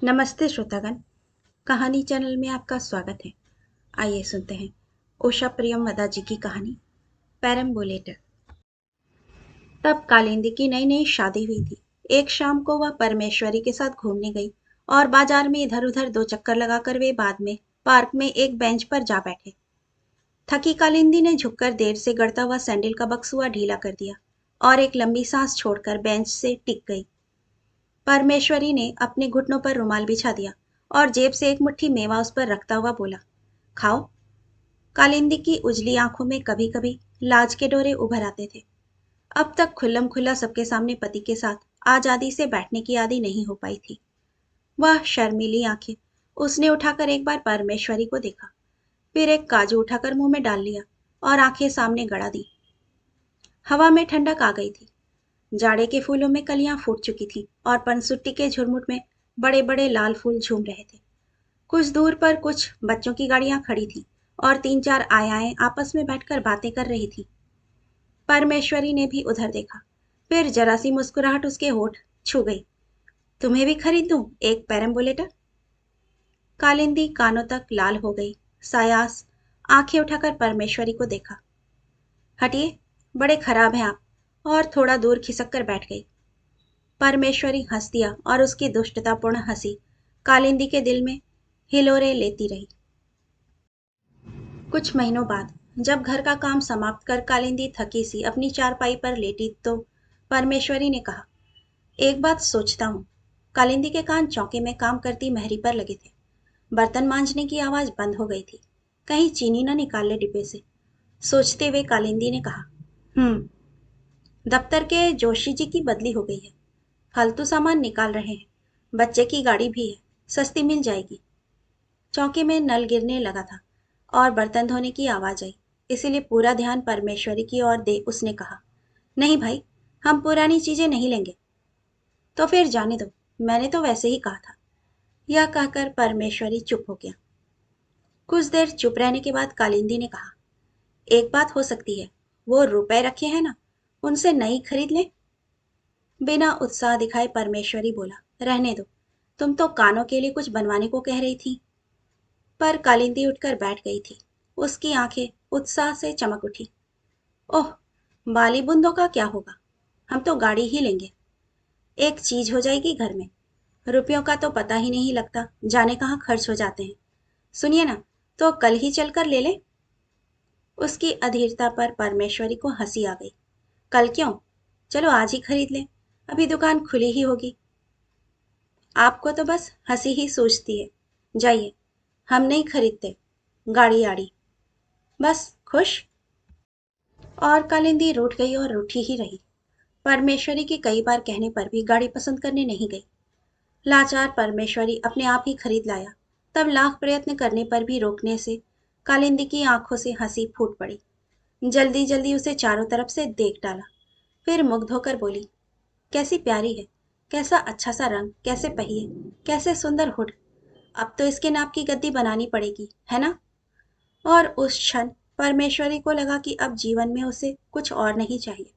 नमस्ते श्रोतागण। कहानी चैनल में आपका स्वागत है। आइए सुनते हैं उषा प्रियमवदा जी की कहानी पेरम्बुलेटर। तब कालिंदी की नई नई शादी हुई थी। एक शाम को वह परमेश्वरी के साथ घूमने गई और बाजार में इधर उधर दो चक्कर लगाकर वे बाद में पार्क में एक बेंच पर जा बैठे। थकी कालिंदी ने झुककर देर से गड़ता हुआ सैंडल का बक्सुआ ढीला कर दिया और एक लंबी सांस छोड़कर बेंच से टिक गई। परमेश्वरी ने अपने घुटनों पर रुमाल बिछा दिया और जेब से एक मुट्ठी मेवा उस पर रखता हुआ बोला, खाओ। कालिंदी की उजली आंखों में कभी कभी लाज के डोरे उभर आते थे। अब तक खुल्लम खुल्ला सबके सामने पति के साथ आजादी से बैठने की आदि नहीं हो पाई थी। वह शर्मीली आंखें उसने उठाकर एक बार परमेश्वरी को देखा, फिर एक काजू उठाकर मुंह में डाल लिया और आंखें सामने गड़ा दी। हवा में ठंडक आ गई थी। जाड़े के फूलों में कलियां फूट चुकी थी और पनसुट्टी के झुरमुट में बड़े बड़े लाल फूल झूम रहे थे। कुछ दूर पर कुछ बच्चों की गाड़ियां खड़ी थीं और तीन चार आयाएं आपस में बैठकर बातें कर रही थी। परमेश्वरी ने भी उधर देखा, फिर जरा सी मुस्कुराहट उसके होठ छू गई। तुम्हें भी खरीद दूं एक पेरम्बुलेटर? कालिंदी कानों तक लाल हो गई। सायास आंखें उठाकर परमेश्वरी को देखा। हटिए, बड़े खराब हैं आप, और थोड़ा दूर खिसक कर बैठ गई। परमेश्वरी हंस दिया और उसकी दुष्टतापूर्ण हंसी कालिंदी के दिल में हिलोरे लेती रही। कुछ महीनों बाद जब घर का काम समाप्त कर कालिंदी थकी सी अपनी चारपाई पर लेटी तो परमेश्वरी ने कहा, एक बात सोचता हूँ। कालिंदी के कान चौके में काम करती मेहरी पर लगे थे। बर्तन मांजने की आवाज बंद हो गई थी। कहीं चीनी न निकाल ले डिब्बे से। सोचते हुए कालिंदी ने कहा, दफ्तर के जोशी जी की बदली हो गई है। फालतू सामान निकाल रहे हैं। बच्चे की गाड़ी भी है, सस्ती मिल जाएगी। चौकी में नल गिरने लगा था और बर्तन धोने की आवाज आई, इसीलिए पूरा ध्यान परमेश्वरी की ओर दे उसने कहा, नहीं भाई, हम पुरानी चीजें नहीं लेंगे। तो फिर जाने दो, मैंने तो वैसे ही कहा था। यह कहकर परमेश्वरी चुप हो गया। कुछ देर चुप रहने के बाद कालिंदी ने कहा, एक बात हो सकती है, वो रुपए रखे हैं ना, उनसे नई खरीद ले। बिना उत्साह दिखाए परमेश्वरी बोला, रहने दो, तुम तो कानों के लिए कुछ बनवाने को कह रही थी। पर कालिंदी उठकर बैठ गई थी। उसकी आंखें उत्साह से चमक उठी। ओह, बाली बुंदों का क्या होगा, हम तो गाड़ी ही लेंगे। एक चीज हो जाएगी घर में। रुपयों का तो पता ही नहीं लगता जाने कहाँ खर्च हो जाते हैं। सुनिए ना, तो कल ही चलकर ले लें। उसकी अधीरता पर परमेश्वरी को हंसी आ गई। कल क्यों, चलो आज ही खरीद लें, अभी दुकान खुली ही होगी। आपको तो बस हंसी ही सूझती है। जाइए, हम नहीं खरीदते गाड़ी आड़ी। बस खुश। और कालिंदी रूठ गई और रूठी ही रही। परमेश्वरी के कई बार कहने पर भी गाड़ी पसंद करने नहीं गई। लाचार परमेश्वरी अपने आप ही खरीद लाया। तब लाख प्रयत्न करने पर भी रोकने से कालिंदी की आंखों से हंसी फूट पड़ी। जल्दी जल्दी उसे चारों तरफ से देख डाला, फिर मुग्ध होकर बोली, कैसी प्यारी है, कैसा अच्छा सा रंग, कैसे पहिए, कैसे सुंदर हुड। अब तो इसके नाप की गद्दी बनानी पड़ेगी, है ना? और उस क्षण परमेश्वरी को लगा कि अब जीवन में उसे कुछ और नहीं चाहिए।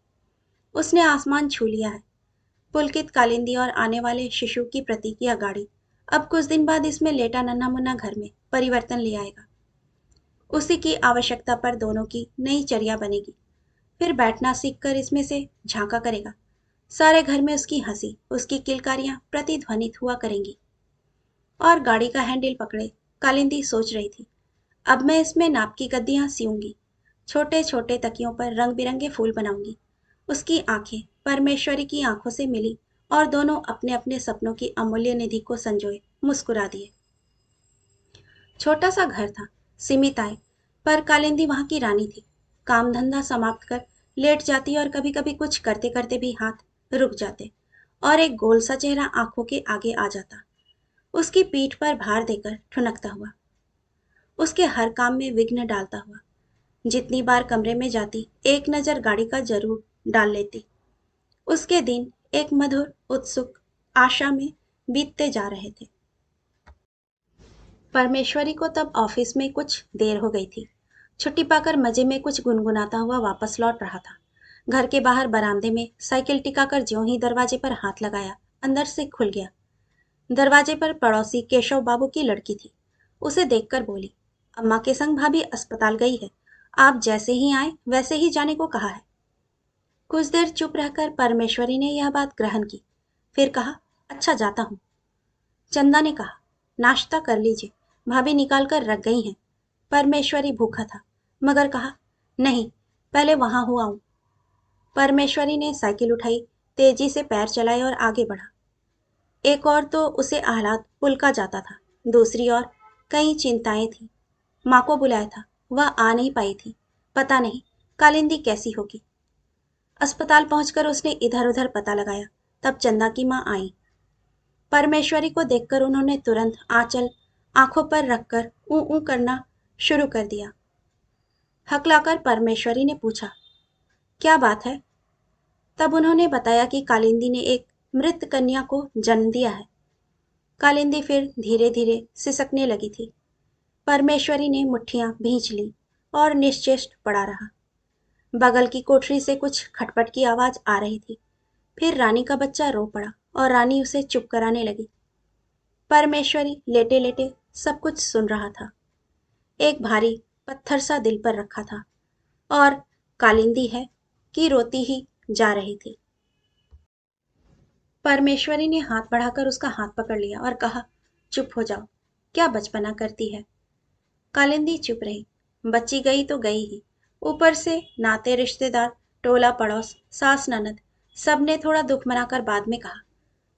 उसने आसमान छू लिया है। पुलकित कालिंदी और आने वाले शिशु की प्रतीक यह गाड़ी अब कुछ दिन बाद इसमें लेटा नन्हा मुन्ना घर में परिवर्तन ले आएगा। उसी की आवश्यकता पर दोनों की नई चर्या बनेगी। फिर बैठना सीखकर इसमें से झांका करेगा। सारे घर में उसकी हंसी, उसकी किलकारियां प्रतिध्वनित हुआ करेंगी। और गाड़ी का हैंडल पकड़े कालिंदी सोच रही थी, अब मैं इसमें नाप की गद्दियां सीऊंगी, छोटे छोटे तकियों पर रंग बिरंगे फूल बनाऊंगी। उसकी आंखें परमेश्वरी की आंखों से मिली और दोनों अपने अपने सपनों की अमूल्य निधि को संजोए मुस्कुरा दिए। छोटा सा घर था, सीमित आय, पर कालिंदी वहां की रानी थी। काम धंधा समाप्त कर लेट जाती और कभी कभी कुछ करते करते भी हाथ रुक जाते और एक गोल सा चेहरा आंखों के आगे आ जाता, उसकी पीठ पर भार देकर ठुनकता हुआ, उसके हर काम में विघ्न डालता हुआ। जितनी बार कमरे में जाती एक नजर गाड़ी का जरूर डाल लेती। उसके दिन एक मधुर उत्सुक आशा में बीतते जा रहे थे। परमेश्वरी को तब ऑफिस में कुछ देर हो गई थी। छुट्टी पाकर मजे में कुछ गुनगुनाता हुआ वापस लौट रहा था। घर के बाहर बरामदे में साइकिल टिकाकर ज्यों ही दरवाजे पर हाथ लगाया, अंदर से खुल गया। दरवाजे पर पड़ोसी केशव बाबू की लड़की थी। उसे देखकर बोली, अम्मा के संग भाभी अस्पताल गई है। आप जैसे ही आए वैसे ही जाने को कहा है। कुछ देर चुप रहकर परमेश्वरी ने यह बात ग्रहण की। फिर कहा, अच्छा जाता हूँ। चंदा ने कहा, नाश्ता कर लीजिए, भाभी निकाल कर रख गई हैं। परमेश्वरी भूखा था, मगर कहा, नहीं, पहले वहां हुआ हूं। परमेश्वरी ने साइकिल उठाई, तेजी से पैर चलाए और आगे बढ़ा। एक और तो उसे आह्लाद पुलका जाता था, दूसरी ओर कई चिंताएं थी। माँ को बुलाया था, वह आ नहीं पाई थी। पता नहीं कालिंदी कैसी होगी। अस्पताल पहुंचकर उसने इधर उधर पता लगाया। तब चंदा की माँ आई। परमेश्वरी को देखकर उन्होंने तुरंत आंचल आंखों पर रखकर ऊ ऊ करना शुरू कर दिया। हकलाकर परमेश्वरी ने पूछा, क्या बात है? तब उन्होंने बताया कि कालिंदी ने एक मृत कन्या को जन्म दिया है। कालिंदी फिर धीरे धीरे सिसकने लगी थी। परमेश्वरी ने मुट्ठियां भींच ली और निश्चेष्ट पड़ा रहा। बगल की कोठरी से कुछ खटपट की आवाज आ रही थी। फिर रानी का बच्चा रो पड़ा और रानी उसे चुप कराने लगी। परमेश्वरी लेटे लेटे सब कुछ सुन रहा था। एक भारी पत्थर सा दिल पर रखा था और कालिंदी है कि रोती ही जा रही थी। परमेश्वरी ने हाथ बढ़ाकर उसका हाथ पकड़ लिया और कहा, चुप हो जाओ, क्या बचपना करती है। कालिंदी चुप रही। बच्ची गई तो गई ही, ऊपर से नाते रिश्तेदार, टोला पड़ोस, सास ननद, सबने थोड़ा दुख मनाकर बाद में कहा,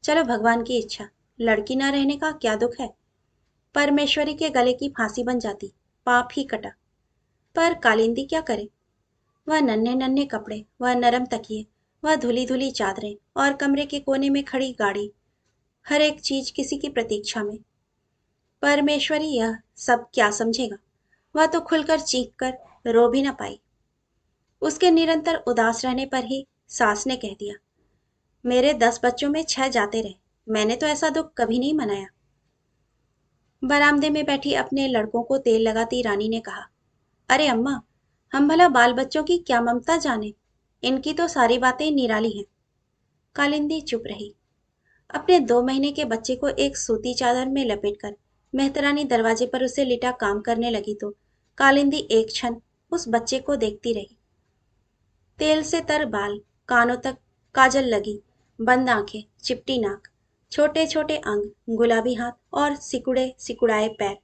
चलो भगवान की इच्छा, लड़की ना रहने का क्या दुख है। परमेश्वरी के गले की फांसी बन जाती, पाप ही कटा। पर कालिंदी क्या करे। वह नन्हे नन्हे कपड़े, वह नरम तकिए, वह धुली धुली चादरें और कमरे के कोने में खड़ी गाड़ी, हर एक चीज किसी की प्रतीक्षा में। परमेश्वरी यह सब क्या समझेगा। वह तो खुलकर चीख कर रो भी न पाई। उसके निरंतर उदास रहने पर ही सास ने कह दिया, मेरे 10 बच्चों में 6 जाते रहे, मैंने तो ऐसा दुख कभी नहीं मनाया। बरामदे में बैठी अपने लड़कों को तेल लगाती रानी ने कहा, अरे अम्मा, हम भला बाल बच्चों की क्या ममता जाने, इनकी तो सारी बातें निराली हैं। कालिंदी चुप रही। अपने 2 महीने के बच्चे को एक सूती चादर में लपेटकर मेहतरानी दरवाजे पर उसे लिटा काम करने लगी तो कालिंदी एक क्षण उस बच्चे को देखती रही। तेल से तर बाल, कानों तक काजल लगी, बंद आंखें, चिपटी नाक, छोटे छोटे अंग, गुलाबी हाथ और सिकुड़े सिकुड़ाए पैर।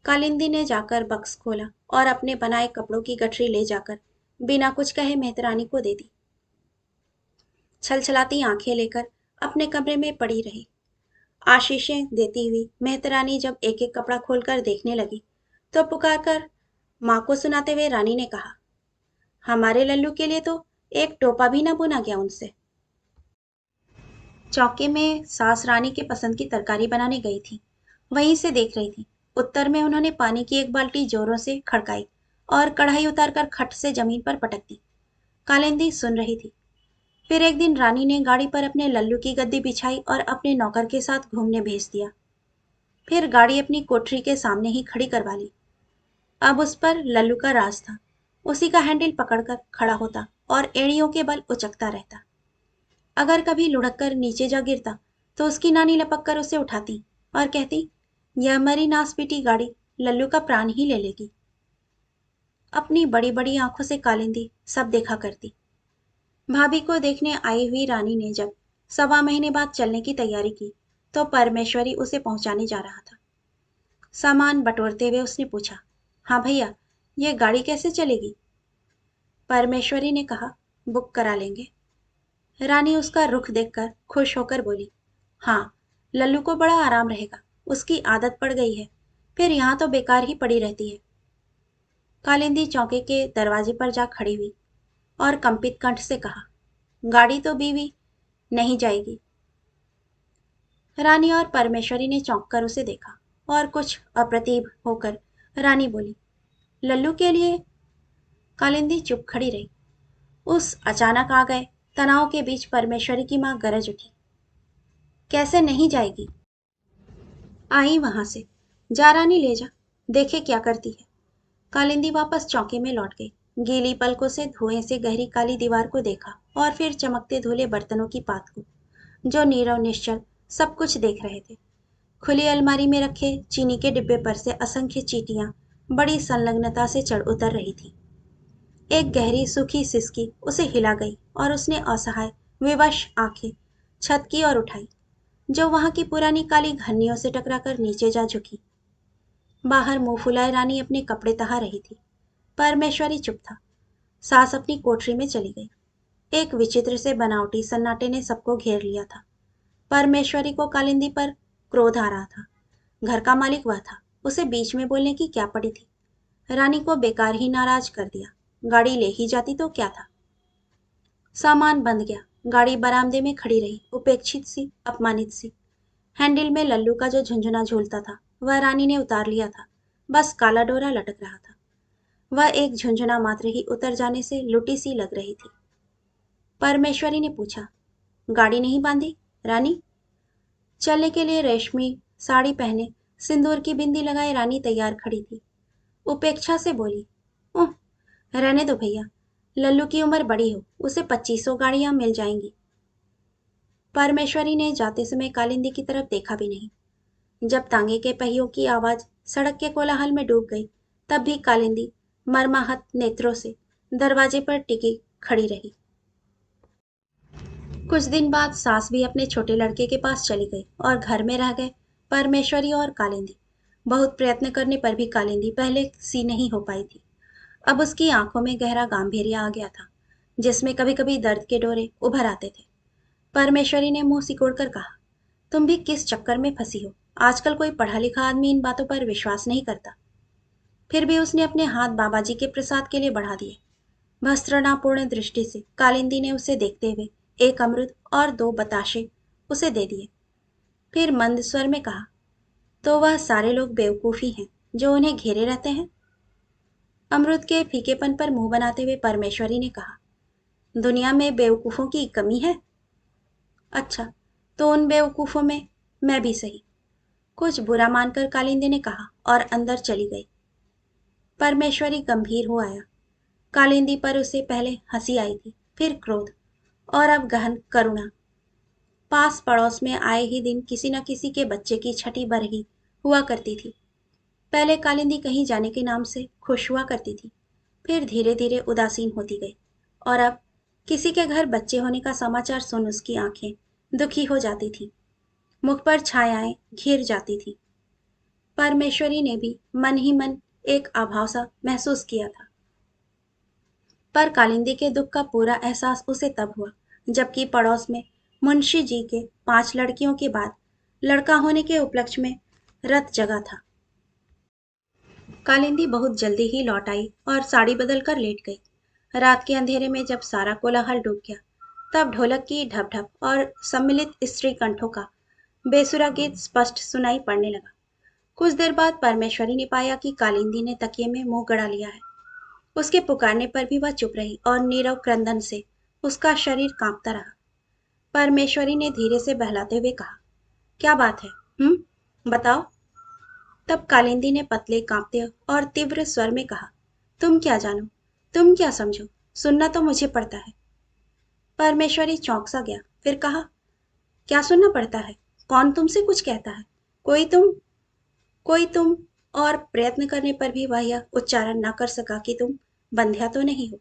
कालिंदी ने जाकर बक्स खोला और अपने बनाए कपड़ों की गठरी ले जाकर बिना कुछ कहे मेहतरानी को दे दी। छलछलाती आंखें लेकर अपने कमरे में पड़ी रही। आशीषें देती हुई मेहतरानी जब एक एक कपड़ा खोलकर देखने लगी तो पुकार कर माँ को सुनाते हुए रानी ने कहा, हमारे लल्लू के लिए तो एक टोपा भी ना बुना गया उनसे। चौके में सास रानी के पसंद की तरकारी बनाने गई थी, वहीं से देख रही थी। उत्तर में उन्होंने पानी की एक बाल्टी जोरों से खड़काई और कढ़ाई उतारकर खट से जमीन पर पटक दी। कालिंदी सुन रही थी। फिर एक दिन रानी ने गाड़ी पर अपने लल्लू की गद्दी बिछाई और अपने नौकर के साथ घूमने भेज दिया। फिर गाड़ी अपनी कोठरी के सामने ही खड़ी करवा ली। अब उस पर लल्लू का राज था। उसी का हैंडल पकड़कर खड़ा होता और एड़ियों के बल उचकता रहता। अगर कभी लुढ़क कर नीचे जा गिरता तो उसकी नानी लपक कर उसे उठाती और कहती, यह मरी नास पीटी गाड़ी लल्लू का प्राण ही ले लेगी। अपनी बड़ी बड़ी आंखों से कालिंदी सब देखा करती। भाभी को देखने आई हुई रानी ने जब 1.25 महीने बाद चलने की तैयारी की तो परमेश्वरी उसे पहुंचाने जा रहा था। सामान बटोरते हुए उसने पूछा, हाँ भैया, ये गाड़ी कैसे चलेगी? परमेश्वरी ने कहा, बुक करा लेंगे। रानी उसका रुख देखकर खुश होकर बोली, हाँ, लल्लू को बड़ा आराम रहेगा, उसकी आदत पड़ गई है, फिर यहाँ तो बेकार ही पड़ी रहती है। कालिंदी चौके के दरवाजे पर जा खड़ी हुई और कंपित कंठ से कहा, गाड़ी तो बीवी नहीं जाएगी। रानी और परमेश्वरी ने चौंक कर उसे देखा और कुछ अप्रतिभ होकर रानी बोली, लल्लू के लिए। कालिंदी चुप खड़ी रही। उस अचानक आ गए तनाव के बीच परमेश्वरी की मां गरज उठी, कैसे नहीं जाएगी? आई वहां से, जा रानी ले जा, देखे क्या करती है। कालिंदी वापस चौके में लौट गई। गीली पलकों से धुएं से गहरी काली दीवार को देखा और फिर चमकते धुले बर्तनों की पात को, जो नीरव निश्चल सब कुछ देख रहे थे। खुली अलमारी में रखे चीनी के डिब्बे पर से असंख्य चींटियां बड़ी संलग्नता से चढ़ उतर रही थी। एक गहरी सूखी सिसकी उसे हिला गई और उसने असहाय विवश आंखें छत की ओर उठाई, जो वहां की पुरानी काली घन्नियों से टकराकर नीचे जा झुकी। बाहर मुंह फुलाए रानी अपने कपड़े तहा रही थी। परमेश्वरी चुप था। सास अपनी कोठरी में चली गई। एक विचित्र से बनावटी सन्नाटे ने सबको घेर लिया था। परमेश्वरी को कालिंदी पर क्रोध आ रहा था। घर का मालिक वह था, उसे बीच में बोलने की क्या पड़ी थी। रानी को बेकार ही नाराज कर दिया। गाड़ी ले ही जाती तो क्या था। सामान बंध गया। गाड़ी बरामदे में खड़ी रही, उपेक्षित सी, अपमानित सी। हैंडल में लल्लू का जो झुंझुना झूलता था वह रानी ने उतार लिया था। बस काला डोरा लटक रहा था। वह एक झुंझुना मात्र ही उतर जाने से लुटी सी लग रही थी। परमेश्वरी ने पूछा, गाड़ी नहीं बांधी रानी? चलने के लिए रेशमी साड़ी पहने, सिंदूर की बिंदी लगाए रानी तैयार खड़ी थी। उपेक्षा से बोली, ओह, रहने दो भैया, लल्लू की उम्र बड़ी हो, उसे 2500 गाड़ियां मिल जाएंगी। परमेश्वरी ने जाते समय कालिंदी की तरफ देखा भी नहीं। जब तांगे के पहियों की आवाज सड़क के कोलाहल में डूब गई, तब भी कालिंदी मर्माहत नेत्रों से दरवाजे पर टिकी खड़ी रही। कुछ दिन बाद सास भी अपने छोटे लड़के के पास चली गई और घर में रह गए परमेश्वरी और कालिंदी। बहुत प्रयत्न करने पर भी कालिंदी पहले सी नहीं हो पाई थी। अब उसकी आंखों में गहरा गांभीर्य आ गया था, जिसमें कभी कभी दर्द के डोरे उभर आते थे। परमेश्वरी ने मुंह सिकोड़कर कहा, तुम भी किस चक्कर में फंसी हो? आजकल कोई पढ़ा लिखा आदमी इन बातों पर विश्वास नहीं करता। फिर भी उसने अपने हाथ बाबाजी के प्रसाद के लिए बढ़ा दिए। भस्त्रणापूर्ण दृष्टि से कालिंदी ने उसे देखते हुए एक अमृत और 2 बताशे उसे दे दिए। फिर मंद स्वर में कहा, तो वह सारे लोग बेवकूफी हैं जो उन्हें घेरे रहते हैं? अमृत के फीकेपन पर मुंह बनाते हुए परमेश्वरी ने कहा, दुनिया में बेवकूफों की कमी है? अच्छा, तो उन बेवकूफों में मैं भी सही, कुछ बुरा मानकर कालिंदी ने कहा और अंदर चली गई। परमेश्वरी गंभीर हो आया। कालिंदी पर उसे पहले हंसी आई थी, फिर क्रोध और अब गहन करुणा। पास पड़ोस में आए ही दिन किसी न किसी के बच्चे की छठी बरही हुआ करती थी। पहले कालिंदी कहीं जाने के नाम से खुश हुआ करती थी, फिर धीरे धीरे उदासीन होती गई और अब किसी के घर बच्चे होने का समाचार सुन उसकी आंखें दुखी हो जाती थी, मुख पर छायाएं घिर जाती थी। परमेश्वरी ने भी मन ही मन एक अभाव सा महसूस किया था। पर कालिंदी के दुख का पूरा एहसास उसे तब हुआ जबकि पड़ोस में मुंशी जी के 5 लड़कियों के बाद लड़का होने के उपलक्ष्य में रत जगा था। कालिंदी बहुत जल्दी ही लौट आई और साड़ी बदल कर लेट गई। रात के अंधेरे में जब सारा कोलाहल डूब गया, तब ढोलक की ढप ढप और सम्मिलित स्त्री कंठों का बेसुरा गीत स्पष्ट सुनाई पड़ने लगा। कुछ देर बाद परमेश्वरी ने पाया कि कालिंदी ने तकिए में मुंह गड़ा लिया है। उसके पुकारने पर भी वह चुप रही और नीरव क्रंदन से उसका शरीर कांपता रहा। परमेश्वरी ने धीरे से बहलाते हुए कहा, क्या बात है? बताओ। तब कालिंदी ने पतले कांपते और तीव्र स्वर में कहा, तुम क्या जानो, तुम क्या समझो, सुनना तो मुझे पड़ता है। परमेश्वरी चौंक सा गया, फिर कहा, क्या सुनना पड़ता है? कौन तुमसे कुछ कहता है? कोई तुम और प्रयत्न करने पर भी वह यह उच्चारण न कर सका कि तुम बंध्या तो नहीं हो।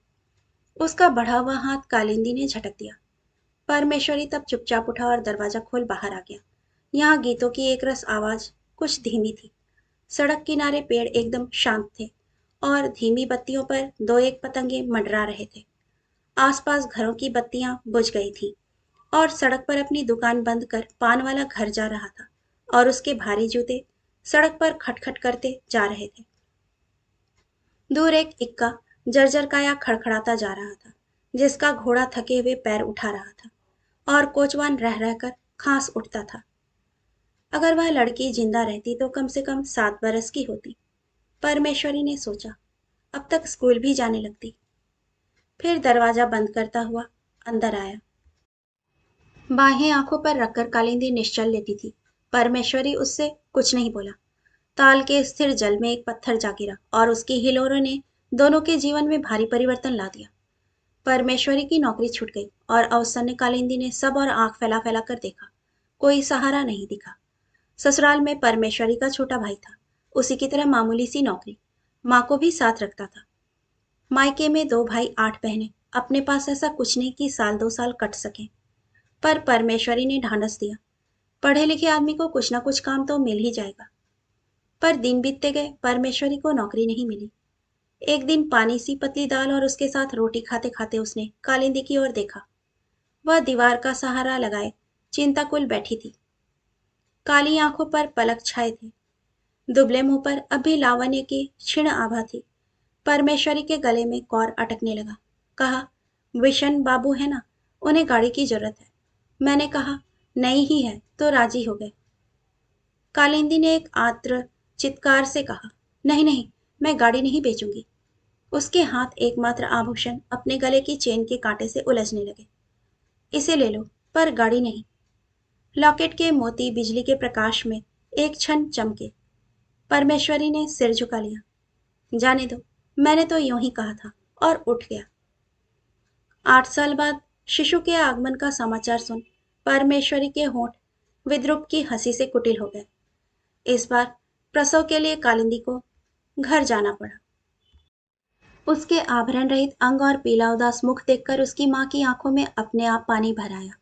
उसका बढ़ा हुआ हाथ कालिंदी ने झटक दिया। परमेश्वरी तब चुपचाप उठा और दरवाजा खोल बाहर आ गया। यहाँ गीतों की एक रस आवाज कुछ धीमी थी। सड़क किनारे पेड़ एकदम शांत थे और धीमी बत्तियों पर 2-1 पतंगे मंडरा रहे थे। आसपास घरों की बत्तियां बुझ गई थी और सड़क पर अपनी दुकान बंद कर पान वाला घर जा रहा था और उसके भारी जूते सड़क पर खटखट करते जा रहे थे। दूर एक इक्का जर्जर काया खड़खड़ाता जा रहा था, जिसका घोड़ा थके हुए पैर उठा रहा था और कोचवान रह रहकर खांस उठता था। अगर वह लड़की जिंदा रहती तो कम से कम 7 बरस की होती, परमेश्वरी ने सोचा। अब तक स्कूल भी जाने लगती। फिर दरवाजा बंद करता हुआ अंदर आया। बाहें आंखों पर रखकर कालिंदी निश्चल लेटी थी। परमेश्वरी उससे कुछ नहीं बोला। ताल के स्थिर जल में एक पत्थर जा गिरा और उसकी हिलोरों ने दोनों के जीवन में भारी परिवर्तन ला दिया। परमेश्वरी की नौकरी छूट गई और अवसन्न कालिंदी ने सब और आंख फैला फैला कर देखा। कोई सहारा नहीं दिखा। ससुराल में परमेश्वरी का छोटा भाई था, उसी की तरह मामूली सी नौकरी, माँ को भी साथ रखता था। मायके में 2 भाई 8 बहनें, अपने पास ऐसा कुछ नहीं कि साल 2 साल कट सके। पर परमेश्वरी ने ढांढस दिया, पढ़े लिखे आदमी को कुछ ना कुछ काम तो मिल ही जाएगा। पर दिन बीतते गए, परमेश्वरी को नौकरी नहीं मिली। एक दिन पानी सी पतली दाल और उसके साथ रोटी खाते खाते उसने कालिंदी की ओर देखा। वह दीवार का सहारा लगाए चिंताकुल बैठी थी। काली आंखों पर पलक छाए थे, दुबले मुंह पर अब भी लावण्य की क्षीण आभा थी। परमेश्वरी के गले में कौर अटकने लगा। कहा, विशन बाबू है ना, उन्हें गाड़ी की जरूरत है। मैंने कहा, नहीं ही है तो राजी हो गए। कालिंदी ने एक आर्द्र चित्कार से कहा, नहीं नहीं, मैं गाड़ी नहीं बेचूंगी। उसके हाथ एकमात्र आभूषण अपने गले की चेन के कांटे से उलझने लगे। इसे ले लो, पर गाड़ी नहीं। लॉकेट के मोती बिजली के प्रकाश में एक क्षण चमके। परमेश्वरी ने सिर झुका लिया। जाने दो, मैंने तो यूं ही कहा था, और उठ गया। 8 साल बाद शिशु के आगमन का समाचार सुन परमेश्वरी के होंठ विद्रुप की हंसी से कुटिल हो गए। इस बार प्रसव के लिए कालिंदी को घर जाना पड़ा। उसके आभरण रहित अंग और पीला उदास मुख देखकर उसकी माँ की आंखों में अपने आप पानी भर आया।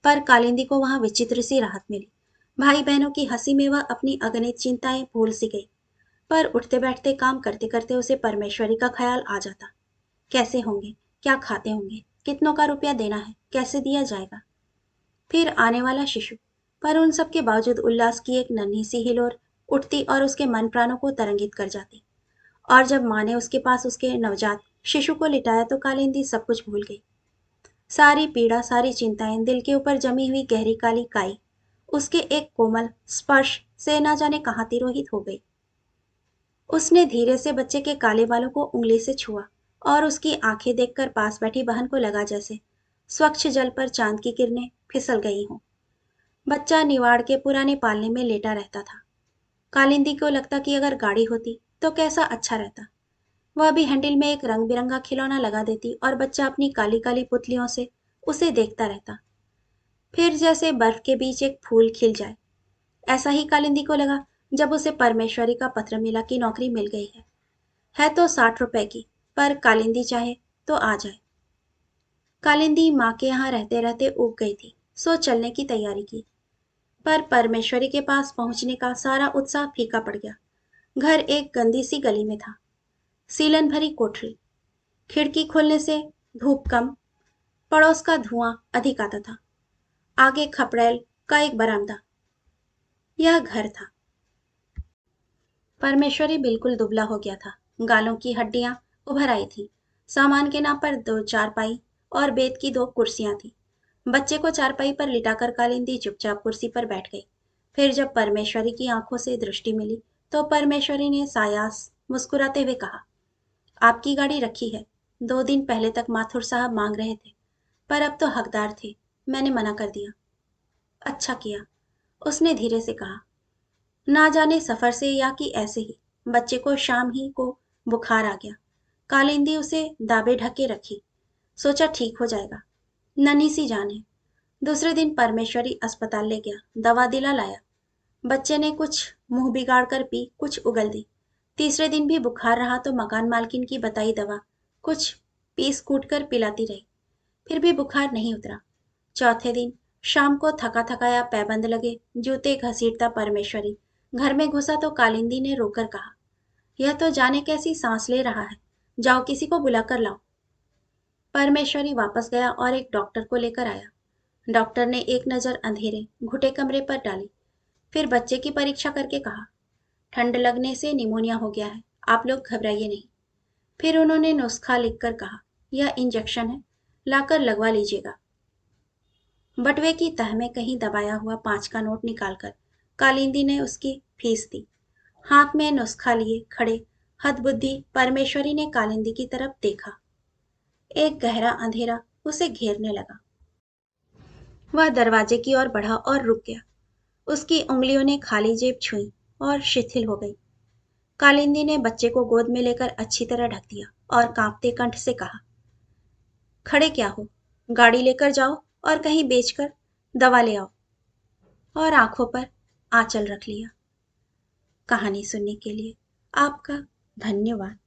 पर कालिंदी को वहां विचित्र सी राहत मिली। भाई बहनों की हंसी में वह अपनी अगणित चिंताएं भूल सी गई। पर उठते बैठते काम करते करते उसे परमेश्वरी का ख्याल आ जाता। कैसे होंगे, क्या खाते होंगे, कितनों का रुपया देना है, कैसे दिया जाएगा, फिर आने वाला शिशु। पर उन सब के बावजूद उल्लास की एक नन्ही सी हिलोर उठती और उसके मन प्राणों को तरंगित कर जाती। और जब माँ ने उसके पास उसके नवजात शिशु को लिटाया तो कालिंदी सब कुछ भूल गई। सारी पीड़ा, सारी चिंताएं, दिल के ऊपर जमी हुई गहरी काली काई उसके एक कोमल स्पर्श से न जाने कहाँ तिरोहित हो गई। उसने धीरे से बच्चे के काले बालों को उंगली से छुआ और उसकी आंखें देखकर पास बैठी बहन को लगा जैसे स्वच्छ जल पर चांद की किरणें फिसल गई हों। बच्चा निवाड़ के पुराने पालने में लेटा रहता था। कालिंदी को लगता कि अगर गाड़ी होती तो कैसा अच्छा रहता। वह भी हैंडल में एक रंग बिरंगा खिलौना लगा देती और बच्चा अपनी काली काली पुतलियों से उसे देखता रहता। फिर जैसे बर्फ के बीच एक फूल खिल जाए, ऐसा ही कालिंदी को लगा जब उसे परमेश्वरी का पत्र मिला कि नौकरी मिल गई है तो 60 रुपए की, पर कालिंदी चाहे तो आ जाए। कालिंदी माँ के यहाँ रहते रहते ऊब गई थी, सो चलने की तैयारी की। पर परमेश्वरी के पास पहुंचने का सारा उत्साह फीका पड़ गया। घर एक गंदी सी गली में था, सीलन भरी कोठरी, खिड़की खोलने से धूप कम, पड़ोस का धुआं अधिक आता था। आगे खपड़ैल का एक बरामदा। यह घर था। परमेश्वरी बिल्कुल दुबला हो गया था, गालों की हड्डियां उभर आई थी। सामान के नाम पर 2 चारपाई और बेत की 2 कुर्सियां थी। बच्चे को चारपाई पर लिटाकर कालिंदी चुपचाप कुर्सी पर बैठ गई। फिर जब परमेश्वरी की आंखों से दृष्टि मिली तो परमेश्वरी ने सायास मुस्कुराते हुए कहा, आपकी गाड़ी रखी है। 2 दिन पहले तक माथुर साहब मांग रहे थे, पर अब तो हकदार थे, मैंने मना कर दिया। अच्छा किया, उसने धीरे से कहा। ना जाने सफर से या कि ऐसे ही बच्चे को शाम ही को बुखार आ गया। कालिंदी उसे दाबे ढके रखी, सोचा ठीक हो जाएगा, नन्ही सी जान है। दूसरे दिन परमेश्वरी अस्पताल ले गया, दवा दिला लाया। बच्चे ने कुछ मुंह बिगाड़ कर पी, कुछ उगल दी। तीसरे दिन भी बुखार रहा तो मकान मालकिन की बताई दवा कुछ पीस कूट कर पिलाती रही, फिर भी बुखार नहीं उतरा। चौथे दिन शाम को थका थकाया पैबंद लगे, जूते घसीटता परमेश्वरी घर में घुसा तो कालिंदी ने रोकर कहा, यह तो जाने कैसी सांस ले रहा है, जाओ किसी को बुलाकर लाओ। परमेश्वरी वापस गया और एक डॉक्टर को लेकर आया। डॉक्टर ने एक नजर अंधेरे घुटे कमरे पर डाली, फिर बच्चे की परीक्षा करके कहा, ठंड लगने से निमोनिया हो गया है, आप लोग घबराइए नहीं। फिर उन्होंने नुस्खा लिखकर कहा, यह इंजेक्शन है, लाकर लगवा लीजिएगा। बटुए की तह में कहीं दबाया हुआ 5 का नोट निकालकर कालिंदी ने उसकी फीस दी। हाथ में नुस्खा लिए खड़े हदबुद्धि परमेश्वरी ने कालिंदी की तरफ देखा। एक गहरा अंधेरा उसे घेरने लगा। वह दरवाजे की ओर बढ़ा और रुक गया। उसकी उंगलियों ने खाली जेब छुई और शिथिल हो गई। कालिंदी ने बच्चे को गोद में लेकर अच्छी तरह ढक दिया और कांपते कंठ से कहा, खड़े क्या हो, गाड़ी लेकर जाओ और कहीं बेचकर दवा ले आओ। और आंखों पर आंचल रख लिया। कहानी सुनने के लिए आपका धन्यवाद।